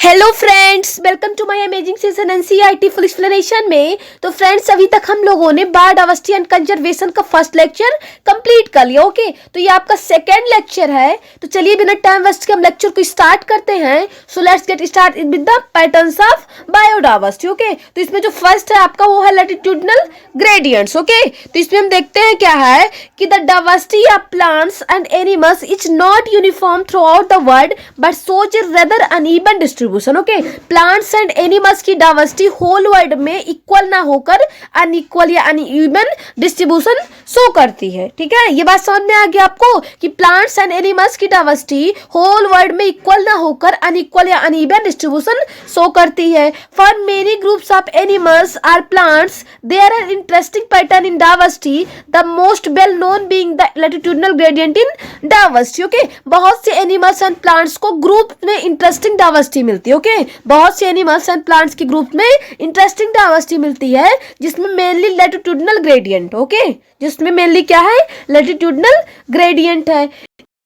Hello friends, welcome to my amazing session NCERT full explanation में। तो friends, अभी तक हम लोगों ने बायोडायवर्सिटी एंड कंजर्वेशन का फर्स्ट लेक्चर कंप्लीट कर लिया। ओके, तो ये आपका सेकेंड लेक्चर है। तो चलिए बिना टाइम वेस्ट के हम लेक्चर को स्टार्ट करते हैं। So let's get start with the patterns of biodiversity. Okay, तो इसमें जो फर्स्ट है आपका वो है लैटिट्यूडनल ग्रेडियंट्स। ओके, तो इसमें हम देखते हैं क्या है कि the diversity of plants and animals is not uniform through out the world but shows A rather uneven distribution. Okay, plants and animals की डाइवर्सिटी होल वर्ल्ड में इक्वल ना होकर अनइक्वल या अनइवन डिस्ट्रीब्यूशन शो करती है। ठीक है, ये बात समझ में आ गई आपको कि प्लांट्स एंड एनिमल्स की डाइवर्सिटी होल वर्ल्ड में इक्वल ना होकर अनइक्वल या अनइवन डिस्ट्रीब्यूशन शो करती है। For many groups of animals are plants there are interesting pattern in diversity, the most well known being the latitudinal gradient in diversity. Okay, बहुत से animals and plants को group में interesting diversity मिलती है। Okay, बहुत से animals and plants की group में इंटरेस्टिंग डाइवर्सिटी मिलती है जिसमें मेनली लैटिट्यूडनल ग्रेडियंट। ओके, जिसमें मेनली क्या है, लैटिट्यूडनल ग्रेडियंट है।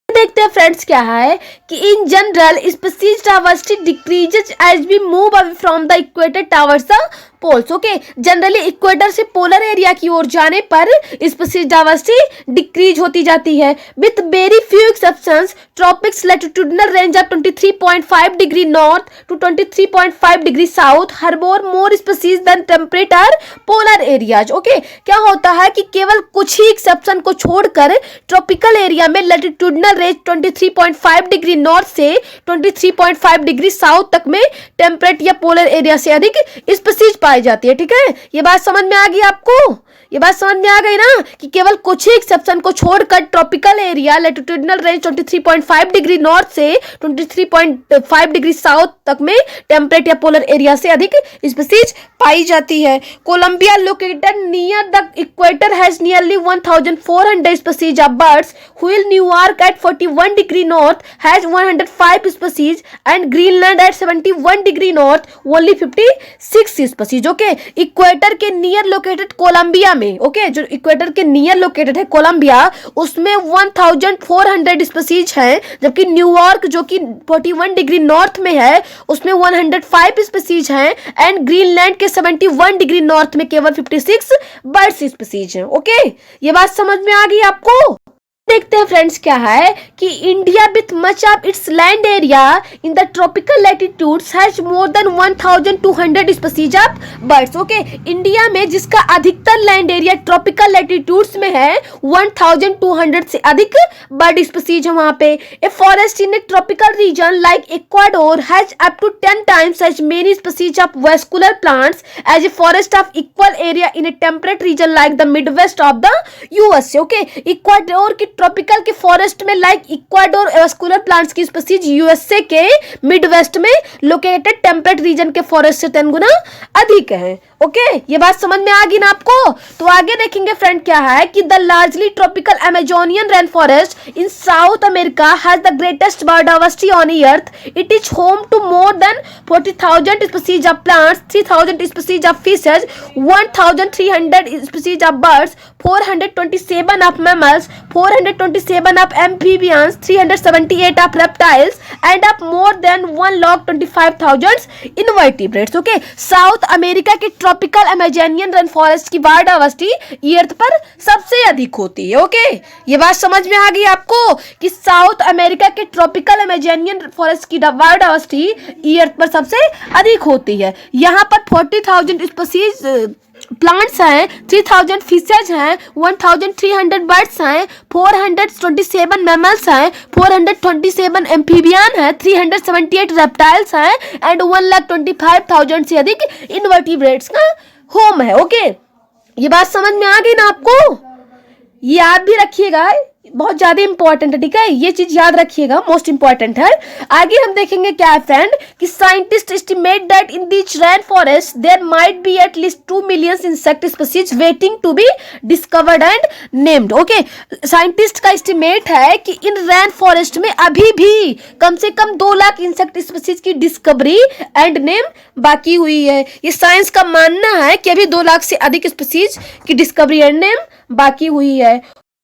देखते हैं फ्रेंड्स क्या है कि in general species diversity decreases as we move away from the equator towards the poles. Okay, generally equator से पोलर एरिया की ओर जाने पर स्पीशीज डाइवर्सिटी डिक्रीज होती जाती है। With very few exceptions, tropics latitudinal range of 23.5 degree north to 23.5 degree south harbour more species than temperate और polar areas. Okay, क्या होता है कि केवल कुछ ही एक्सेप्शन को छोड़कर ट्रॉपिकल एरिया में लैटिट्यूडनल रेंज 23.5 डिग्री नॉर्थ से 23.5 डिग्री साउथ तक में टेम्परेट या पोलर एरिया से अधिक स्पीशीज पाई जाती है। ठीक है, ये बात समझ में आ गई आपको? ये बात समझ में आ गई ना कि केवल कुछ ही एक्सेप्शन को छोड़कर tropical area latitudinal range 23.5 degree north से 23.5 डिग्री साउथ तक में टेम्परेट या पोलर एरिया से अधिक स्पीशीज पाई जाती है। Colombia located near the equator has nearly 1400 species of birds, while New York at 41 degree north has 105 species and Greenland at 71 degree north only 56 species. Okay, equator के near located Colombia में, okay, जो equator के near located है Colombia, उसमें 1400 species हैं, जबकि New York जो कि 41 डिग्री नॉर्थ में है उसमें 105 स्पीशीज हैं एंड ग्रीनलैंड के 71 डिग्री नॉर्थ में केवल 56 बर्ड्स स्पीशीज हैं। ओके, ये बात समझ में आ गई आपको? देखते हैं फ्रेंड्स क्या है कि India with much of its land area in the tropical latitudes has more than 1200 species of birds. Okay, India में जिसका अधिकतर लैंड एरिया ट्रॉपिकल लैटिट्यूड्स में है 1200 से अधिक बर्ड स्पीशीज है वहां पे। A forest in a tropical region like Ecuador has up to 10 times as many species of vascular plants as a forest of equal area in a temperate region like the Midwest of the USA. Okay, Ecuador की tropical के forest में like Ecuador vascular plants की species USA के Midwest में located temperate region के forest से 10 गुना अधिक है। ओके, ये बात समझ में आ गई ना आपको? तो आगे देखेंगे फ्रेंड क्या है कि the largely tropical Amazonian rain forest in South America has the greatest biodiversity on earth. It is home to more than 40,000 species of plants, 3,000 species of fishes, 1,300 species of birds, 427 of mammals, 427 of amphibians, 378 of reptiles and of more than 1,25,000 invertebrates। Okay, south America के tropical Amazonian rain forest की biodiversity अर्थ पर सबसे अधिक होती है। Okay, ये बात समझ में आ गई आपको कि साउथ अमेरिका के ट्रॉपिकल अमेजोनियन फॉरेस्ट की बायोडायवर्सिटी अर्थ पर सबसे अधिक होती है। यहाँ पर 40,000 स्पीशीज प्लांट्स हैं, 3,000 फिशेज हैं, 1,300 बर्ड्स हैं, 427 मैमल्स हैं, 427 एम्फीबियन हैं, 378 रेप्टाइल्स हैं एंड 1,25,000 से अधिक इनवर्टिब्रेट्स का होम है। ओके, ये बात समझ में आ गई ना आपको? याद भी रखिएगा, बहुत ज्यादा इंपॉर्टेंट है। ठीक है, ये चीज याद रखिएगा, मोस्ट इंपॉर्टेंट है। आगे हम देखेंगे क्या है फ्रेंड कि scientist estimate that in this rain forest there might be at least 2 million insect species waiting to be discovered and named. Okay, scientist का एस्टिमेट है कि इन रेन फॉरेस्ट में अभी भी कम से कम 2 लाख इंसेक्ट स्पीशीज की डिस्कवरी एंड नेम बाकी हुई है। ये साइंस का मानना है कि अभी 2 लाख से अधिक स्पीशीज की डिस्कवरी एंड नेम बाकी हुई है।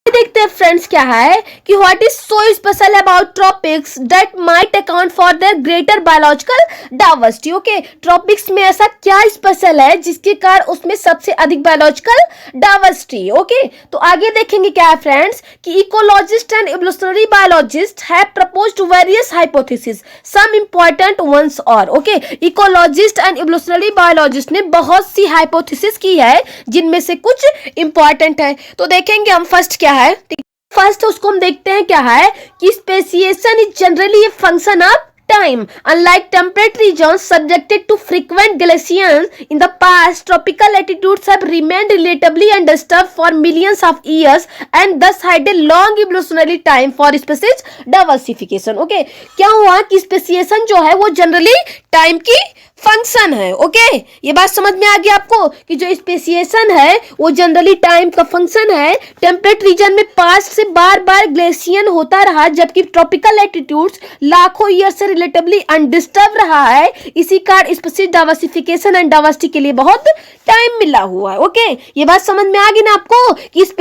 देखते हैं फ्रेंड्स क्या है कि what is so special about tropics that might account for their greater biological diversity. Okay, tropics में ऐसा क्या स्पेशल है जिसके कारण उसमें सबसे अधिक बायोलॉजिकल डाइवर्सिटी। ओके, तो आगे देखेंगे क्या है फ्रेंड्स कि ecologist and evolutionary biologist have proposed various hypothesis, some important ones और। Okay, ecologist and evolutionary biologist ने बहुत सी हाइपोथेसिस की है जिनमें से कुछ इंपॉर्टेंट है। तो देखेंगे हम फर्स्ट क्या है। फर्स्ट उसको हम देखते हैं क्या है कि speciation is generally a function of time. Unlike temperate regions subjected to frequent glaciations in the past, tropical latitudes have remained relatively undisturbed for millions of years and thus had a long evolutionary time for species diversification. Okay, क्या हुआ कि speciation जो है वो generally time की function है। Okay, ये बात समझ में आ गई आपको कि जो स्पेसिएशन है वो जनरली टाइम का फंक्शन है। टेम्परेट रीजन में पास्ट से बार बार ग्लेशियन होता रहा, जबकि ट्रॉपिकल एल्टीट्यूड्स लाखों ईयर से रिलेटिवली अनडिस्टर्ब रहा है। इसी कारण स्पीशीज डाइवर्सिफिकेशन एंड डाइवर्सिटी के लिए बहुत टाइम मिला हुआ है। ओके, ये बात समझ में आ गई ना आपको कि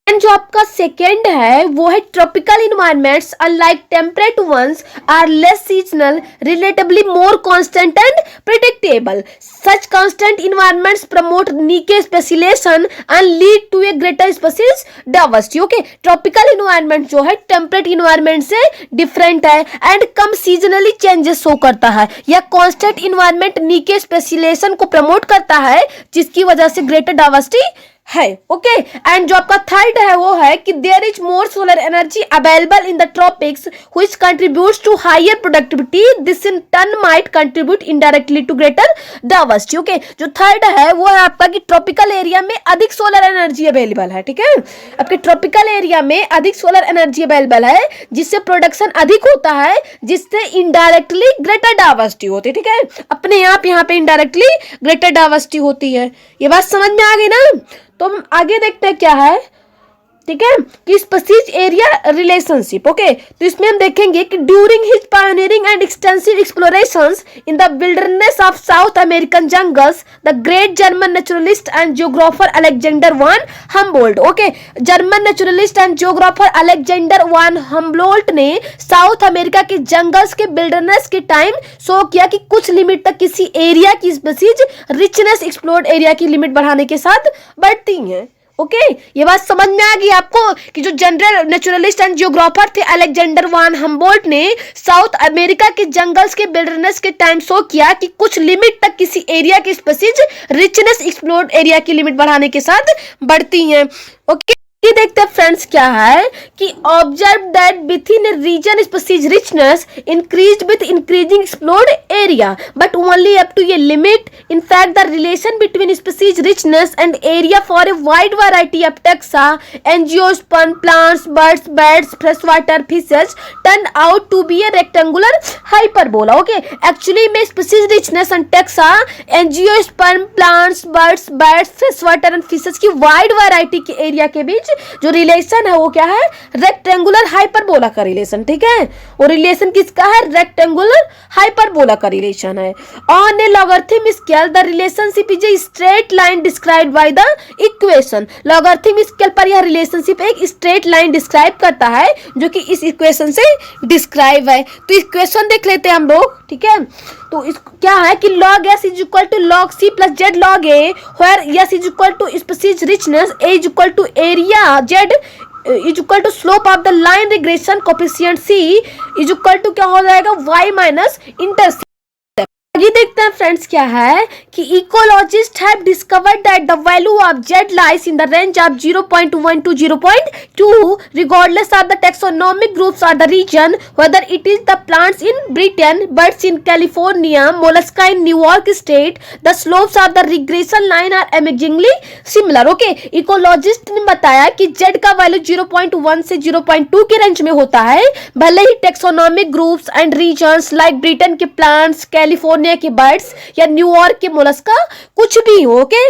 जो आपका सेकेंड है वो है tropical environments unlike temperate ones are less seasonal, relatively more constant and predictable. Such constant environments promote niche specialisation and lead to a greater species diversity. Okay, tropical environment जो है टेम्परेट इन्वायरमेंट से different है and कम seasonally changes show करता है, या constant environment नीके स्पेसिलेशन को प्रमोट करता है जिसकी वजह से ग्रेटर डाइवर्सिटी है। ओके, एंड जो आपका थर्ड है वो है कि there is more solar energy available in the tropics which contributes to higher productivity, this in turn might contribute indirectly to greater diversity. Okay, जो थर्ड है वो है आपका कि ट्रॉपिकल एरिया में अधिक सोलर एनर्जी अवेलेबल है। ठीक है, आपके ट्रॉपिकल एरिया में अधिक सोलर एनर्जी अवेलेबल है जिससे प्रोडक्शन अधिक होता है, जिससे इनडायरेक्टली ग्रेटर डाइवर्सिटी होती है। ठीक है, अपने आप यहाँ पे इनडायरेक्टली ग्रेटर डाइवर्सिटी होती है। ये बात समझ में आ गई ना। तो हम आगे देखते हैं क्या है। ठीक है, कि स्पीशीज एरिया रिलेशनशिप। ओके, तो इसमें हम देखेंगे कि during his pioneering and extensive explorations in the wilderness of south American jungles, the great German naturalist and geographer Alexander one Humboldt. Okay, German naturalist and geographer Alexander one Humboldt ने south America के jungles के wilderness के time show किया कि कुछ limit तक किसी area की स्पीशीज रिचनेस एक्सप्लोर्ड एरिया की लिमिट बढ़ाने के साथ बढ़ती है। ओके, ये बात समझ में आ गई आपको कि जो जनरल नेचुरलिस्ट एंड जियोग्राफर थे अलेक्जेंडर वान हम्बोल्ट ने साउथ अमेरिका के जंगल्स के विल्डरनेस के टाइम शो किया कि कुछ लिमिट तक किसी एरिया की स्पीशीज रिचनेस एक्सप्लोर्ड एरिया की लिमिट बढ़ाने के साथ बढ़ती हैं। ओके, ये देखते हैं फ्रेंड्स क्या है कि observe that within a region species richness increased with increasing explored area but only up to a limit. In fact the relation between species richness and area for a wide variety of taxa, angiosperm, plants, birds, bats, fresh water fishes turn out to be a rectangular hyperbola. Okay, actually में species richness and taxa, angiosperm, plants, birds, bats, fresh water and fishes की wide variety के area के बीच जो relation है वो क्या है, rectangular hyperbola का रिलेशन। ठीक है, वो रिलेशन किसका है, रेक्टेंगुलर हाइपरबोला का रिलेशन है। On A logarithm scale the relationship is a straight line described by the equation. Logarithm scale पर यह रिलेशनशिप एक स्ट्रेट लाइन डिस्क्राइब करता है जो कि इस इक्वेशन से डिस्क्राइब है। तो इक्वेशन देख लेते हैं हम लोग। ठीक है, तो इस क्या है कि log s is equal to log c plus z log a, where s is equal to species richness, a is equal to area, z is equal to slope of the line regression, coefficient c is equal to क्या हो जाएगा, y minus intercept. आगे देखते हैं friends क्या है कि ecologists have discovered that the value of z lies in the range of 0.1 to 0.2 regardless of the taxonomic groups और the region, whether it is the plants in Britain, birds in California, mollusca in New York state, the slopes of the regression line are amazingly similar. Okay, ecologist ने बताया कि z का value 0.1 से 0.2 के range में होता है, भले ही taxonomic groups and regions like Britain के प्लांट्स, कैलिफोर्निया के बर्ड्स या न्यूयॉर्क के मोलस्का कुछ भी हो। ओके,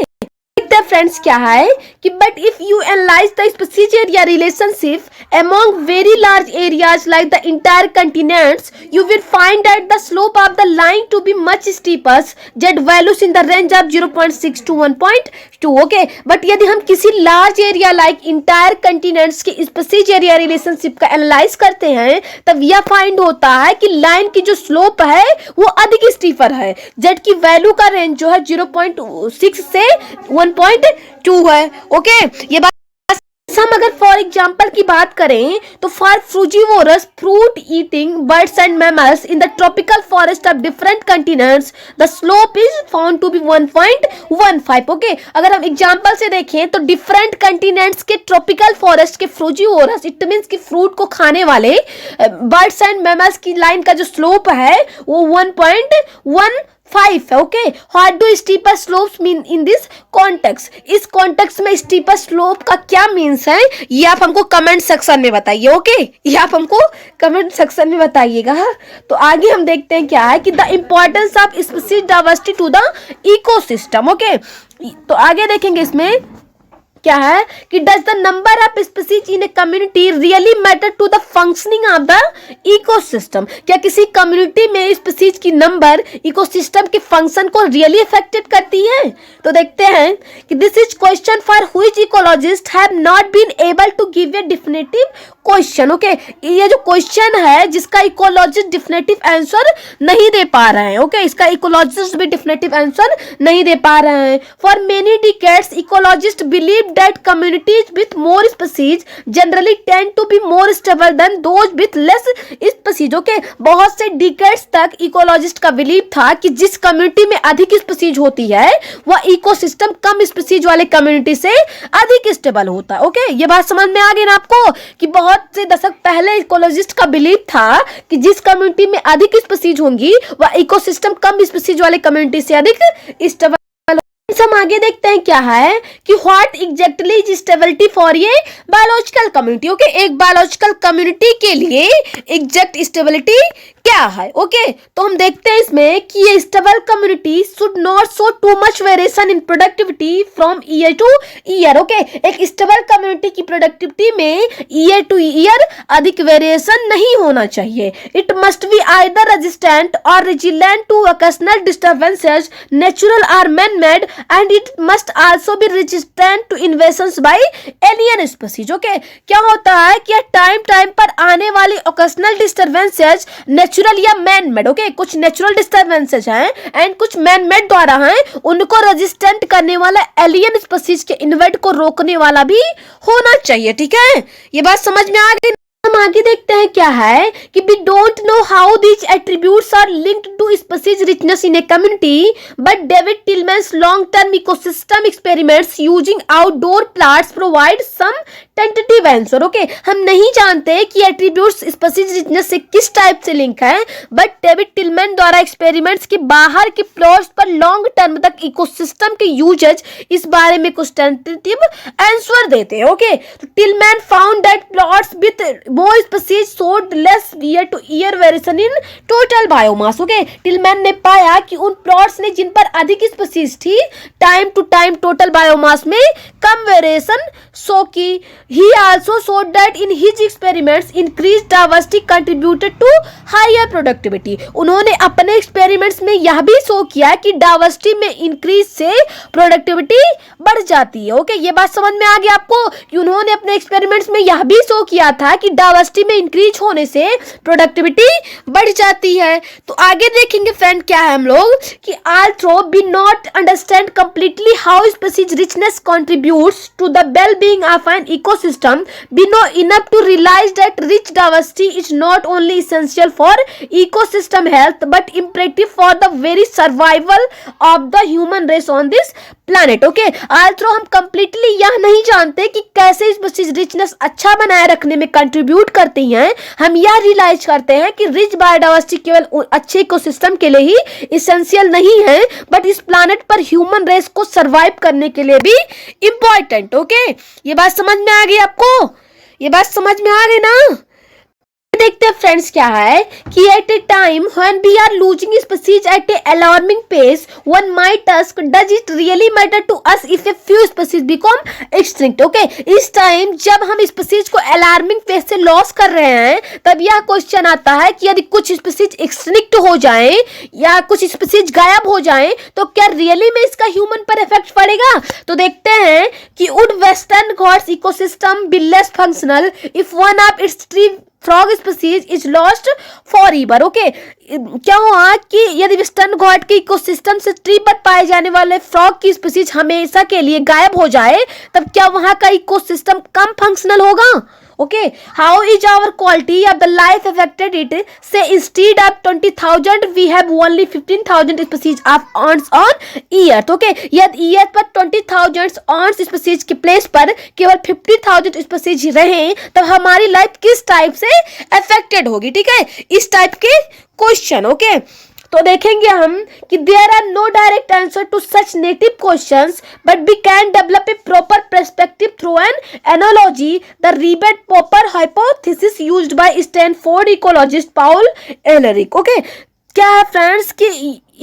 देखते हैं फ्रेंड्स क्या है कि but if you analyse the species area relationship among very large areas like the entire continents, you will find that the slope of the line to be much steeper, z values in the range of 0.6 to 1.2. Okay, but यदि हम किसी large area like entire continents के species area relationship का analyse करते हैं, तब यह find होता है कि लाइन की जो स्लोप है वो अधिक स्टीपर है, जेड की वैल्यू का रेंज जो है 0.6 से 1.2 है. ओके, ये बात हम अगर फॉर एग्जाम्पल की बात करें तो for frugivorous fruit eating birds and mammals in the tropical forest of different continents the slope is found to be 1.15. Okay, अगर हम एग्जाम्पल से देखें तो डिफरेंट कंटिनेंट्स के ट्रॉपिकल फॉरेस्ट के फ्रूजीवोरस, इट मीन्स कि फ्रूट को खाने वाले बर्ड्स एंड मैमल्स की लाइन का जो स्लोप है वो 1.15 है. Okay, what do steeper slopes mean in this context? इस कॉन्टेक्स्ट में स्टीपर स्लोप का क्या मीन्स है ये आप हमको कमेंट सेक्शन में बताइए. ओके, ये आप हमको कमेंट सेक्शन में बताइएगा. तो आगे हम देखते हैं क्या है कि the importance of species diversity to the ecosystem. Okay, तो आगे देखेंगे इसमें क्या है कि does the number of species in a community really matter to the functioning of the ecosystem? क्या किसी कम्युनिटी में स्पीसीज की नंबर इकोसिस्टम के फंक्शन को रियली अफेक्टेड करती है? तो देखते हैं कि this is question for which ecologist have not been able to give a definitive question. Okay, ये जो क्वेश्चन है जिसका इकोलॉजिस्ट डिफिनेटिव आंसर नहीं दे पा रहे हैं. ओके, इसका इकोलॉजिस्ट भी डिफिनेटिव आंसर नहीं दे पा रहे हैं. For many decades ecologist believe that communities with more species generally tend to be more stable than those with less species. Okay, बहुत से डिकेड्स तक इकोलॉजिस्ट का बिलीव था कि जिस कम्युनिटी में अधिक स्पीसीज होती है वह इकोसिस्टम कम स्पीसीज वाले कम्युनिटी से अधिक स्टेबल होता है. ओके, ये बात समझ में आ गई ना आपको कि बहुत से दशक पहले इकोलॉजिस्ट का बिलीव था कि जिस कम्युनिटी में अधिक स्पीसीज होंगी वह इकोसिस्टम कम स्पीसीज वाले कम्युनिटी से अधिक स्टेबल. हम आगे देखते हैं क्या है कि what exactly is stability for a biological community. Okay, एक बायोलॉजिकल कम्युनिटी के लिए एग्जैक्ट स्टेबिलिटी क्या है. ओके, तो हम देखते हैं इसमें कि ये stable community should not show too much variation in productivity from year to year. Okay, एक स्टेबल कम्युनिटी की प्रोडक्टिविटी में ईयर टू ईयर अधिक वेरिएशन नहीं होना चाहिए. It must be either resistant और resilient to occasional disturbances natural और man made, and it must also be resistant to invasions by alien species. Okay, क्या होता है कि टाइम पर आने वाली ओकेशनल डिस्टर्बेंसेस नेचुरल या मैन मेड, ओके, कुछ नेचुरल डिस्टर्बेंसेस हैं एंड कुछ मैन मेड द्वारा हैं, उनको रेजिस्टेंट करने वाला एलियन स्पीसीज के इन्वेड को रोकने वाला भी होना चाहिए. ठीक है, ये बात समझ में आ गई. हम आगे देखते हैं क्या है कि we don't know how these attributes are linked to species richness in a community, but David Tillman's long-term ecosystem experiments using outdoor plants provide some tentative answer. Okay, हम नहीं जानते कि एट्रीब्यूट्स स्पीसीज रिचनेस से किस type से link है, but David Tilman द्वारा experiments के बाहर के प्लॉट्स पर लॉन्ग टर्म तक इकोसिस्टम के यूजेज इस बारे में कुछ टेंटेटिव आंसर देते हैं. ओके, तो Tilman found that plots with more species showed less year to year variation in total biomass. Okay, Tilman ने पाया कि उन प्लॉट्स ने जिन पर अधिक स्पीसीज थी time to time total biomass में कम वेरिएशन शो की. He also showed that in his experiments increased diversity contributed to higher productivity. उन्होंने अपने एक्सपेरिमेंट्स में यह भी शो किया कि डाइवर्सिटी में इंक्रीज से प्रोडक्टिविटी बढ़ जाती है. ओके, ये बात समझ में आ गई आपको कि उन्होंने अपने एक्सपेरिमेंट्स में यह भी शो किया था कि डाइवर्सिटी में इंक्रीज होने से प्रोडक्टिविटी बढ़ जाती है. तो आगे देखेंगे फ्रेंड क्या है हम लोग कि although we not understand completely how species richness contributes to the well-being of an ecosystem, we know enough to realize that rich diversity is not only essential for ecosystem health but imperative for the very survival of the human race on this planet. Okay, although हम completely यह नहीं जानते कि कैसे species richness अच्छा बनाए रखने में कंट्रीब्यूट करती हैं, हम यह रियलाइज करते हैं कि रिच बायोडाइवर्सिटी केवल अच्छे इकोसिस्टम के लिए ही इसेंशियल नहीं है बट इस प्लानेट पर ह्यूमन रेस को सर्वाइव करने के लिए भी इंपॉर्टेंट. ओके, ये बात समझ में आ गई आपको? ये बात समझ में आ गई ना? देखते हैं फ्रेंड्स क्या है कि at a time when we are losing species at a alarming pace, one might ask does it really matter to us if a few species become extinct. Okay, इस टाइम जब हम स्पीसीज को alarming pace से loss कर रहे हैं तब यह क्वेश्चन आता है कि यदि कुछ स्पीसीज एक्सटिंक्ट हो जाएं या कुछ स्पीसीज गायब हो जाएं तो क्या रियली में इसका ह्यूमन पर इफेक्ट पड़ेगा। तो देखते हैं कि would western Ghats ecosystem be less functional if one of its tree frog species is lost forever. Okay, क्या हुआ कि यदि वेस्टर्न घाट के इकोसिस्टम से ट्री पर पाए जाने वाले फ्रॉग की स्पीसीज हमेशा के लिए गायब हो जाए तब क्या वहां का इकोसिस्टम कम फंक्शनल होगा। Okay, how is our quality of the life affected it say instead of 20,000 we have only 15,000 species of ants on earth. Okay, यदि ईर्थ पर 20,000 ants स्पीसीज के प्लेस पर केवल 50,000 स्पीसीज रहे तब हमारी लाइफ किस टाइप से अफेक्टेड होगी। ठीक है, इस टाइप के क्वेश्चन। ओके, तो देखेंगे हम कि there are no direct answer to such negative questions but we can develop a proper perspective through an analogy, the rivet popper hypothesis used by Stanford ecologist Paul Ehrlich. Okay, क्या है friends कि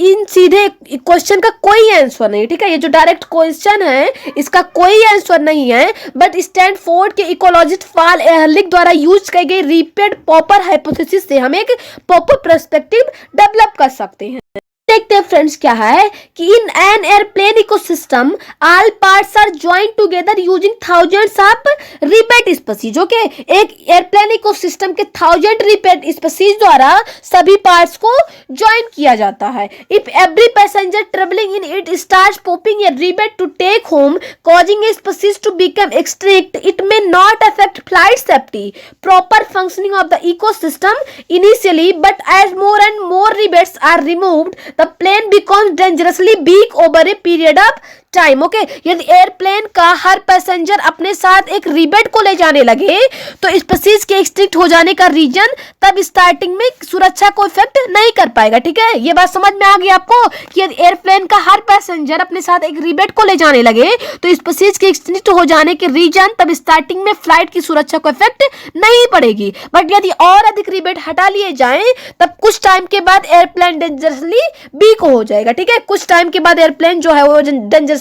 इन सीधे question का कोई answer नहीं। ठीक है, ये जो डायरेक्ट क्वेश्चन है इसका कोई आंसर नहीं है, बट स्टैनफोर्ड के इकोलॉजिस्ट पाउल एहरलिच द्वारा यूज की गई रिपीट पॉपर हाइपोथेसिस से हम एक प्रॉपर पर्सपेक्टिव डेवलप कर सकते हैं। देखते हैं फ्रेंड्स क्या है कि in an airplane ecosystem all parts are joint together using thousands of rivet species. Okay, एक एयरप्लेन इकोसिस्टम के 1000 रिपेट स्पीसीज द्वारा सभी पार्ट्स को ज्वाइन किया जाता है। If every passenger travelling in it starts popping a rivet to take home causing a species to become extinct, it may not affect flight safety, proper functioning of the ecosystem initially, but as more and more rivets are removed the plane becomes dangerously big over a period of time. Okay, यदि airplane का हर passenger अपने साथ एक rebate को ले जाने लगे तो स्पीसीज के एक्सटिंक्ट हो जाने का रीजन तब स्टार्टिंग में सुरक्षा को इफेक्ट नहीं कर पाएगा। ठीक है, ये बात समझ में आ गई आपको कि यदि एयरप्लेन का हर पैसेंजर अपने साथ एक रिबेट को ले जाने लगे तो स्पीसीज के एक्सटिंक्ट हो जाने के रीजन तब स्टार्टिंग में फ्लाइट की सुरक्षा को इफेक्ट नहीं पड़ेगी, बट यदि और अधिक रिबेट हटा लिए जाए तब कुछ टाइम के बाद एयरप्लेन डेंजरसली वीक हो जाएगा। ठीक है, कुछ टाइम के बाद एयरप्लेन जो है वो डेंजरसली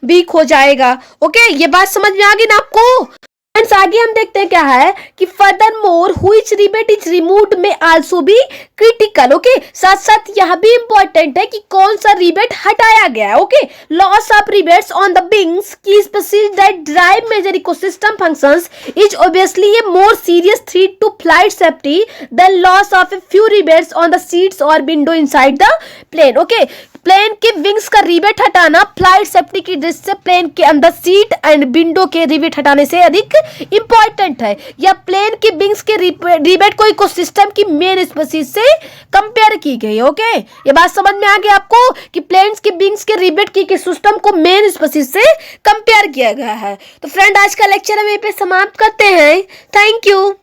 वीक हो जाएगा। ओके, ये बात समझ में आ गई ना आपको। फ्रेंड्स, आगे हम देखते हैं क्या है कि further more which rebate is removed में आल्सो बी क्रिटिकल। ओके, साथ साथ यह भी इंपॉर्टेंट है कि कौन सा रिबेट हटाया गया है। Okay, loss of rivets on the wings की species that drive major ecosystem functions is obviously a more serious threat to flight safety than loss of a few rivets on the seats और window inside the plane. Okay, plane के wings का rivet हटाना flight safety की दृष्टि से plane के अंदर seat and window के रिबेट हटाने से अधिक इंपॉर्टेंट है, या प्लेन के विंग्स के रिबेट को इकोसिस्टम की मेन स्पीसीज से कंपेयर की गई। ओके, ये बात समझ में आ गई आपको कि प्लेन्स के विंग्स के रिबेट की इकोसिस्टम को मेन स्पीसीज से कंपेयर किया गया है। तो फ्रेंड, आज का लेक्चर हम यहीं पे समाप्त करते हैं। Thank you.